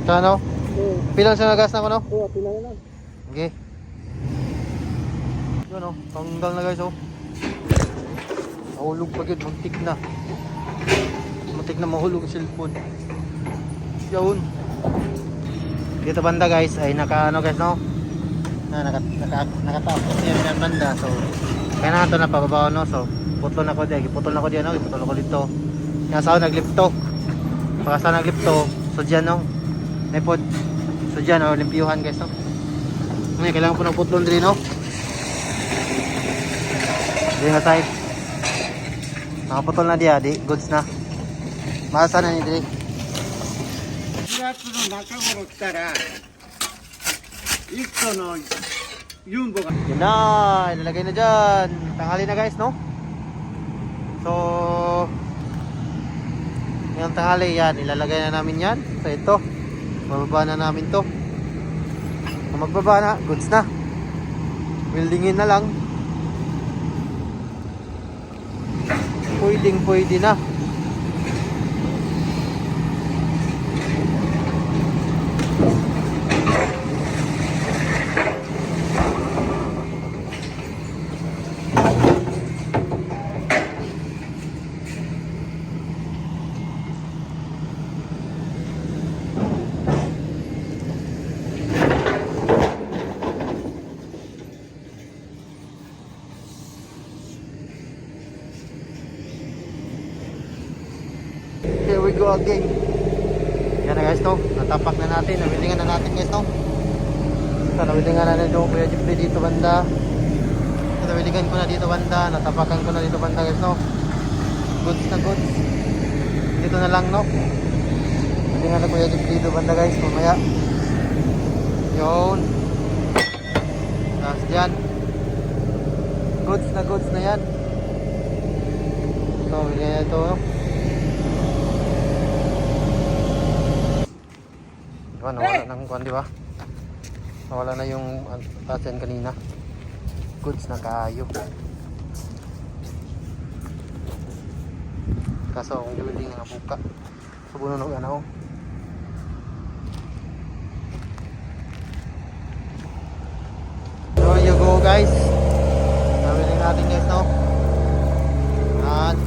Kano? Pilang sa nagas na ko no? Oo, pilang lang. Okay. Yun o, tanggal na guys o. Mahulog pa yun, muntik na. Muntik na mahulog ang cellphone. Yun. Dito banda guys ay naka ano guys no? Nakatapos yan yung banda. So kaya na ito na pababaw no. So putol na ko dyan. Putol na ko dyan no. Putol na ko dito. Kaya sa ako naglipto. Pagka sa naglipto. So dyan no. May pod. So dyan no. Limpiyuhan guys no. Ngayon kailangan po ng putlon din no. Dito na tayo. Nakaputol na diya. Di goods na. Masa na ni Dre. 4月の中頃来たら1個のユンボが Yan na, ilalagay na dyan. Tanghali na guys, no? So, yung tanghali yan, ilalagay na namin yan. So ito, bababa na namin to. Kung magbaba na, goods na. Buildingin na lang. Pwede na. Here we go again. Yan na guys no. Natapak na natin. Nawilingan na natin guys no. Ito nawilingan na na yung Kuya Jeffrey dito banda. Ito nawilingan ko na dito banda. Natapakan ko na dito banda guys no. Goods na goods. Dito na lang no. Nawilingan na Kuya Jeffrey dito banda guys. Mamaya. Yun. Tapos dyan. Goods na yan. Ito nawilingan na ito no. Nawala ng kuwan, di ba? Nawala na yung tasen kanina. Goods na kayo. Kaso ang building nga buka. So bununog ano. So you go guys. Building natin guys no. At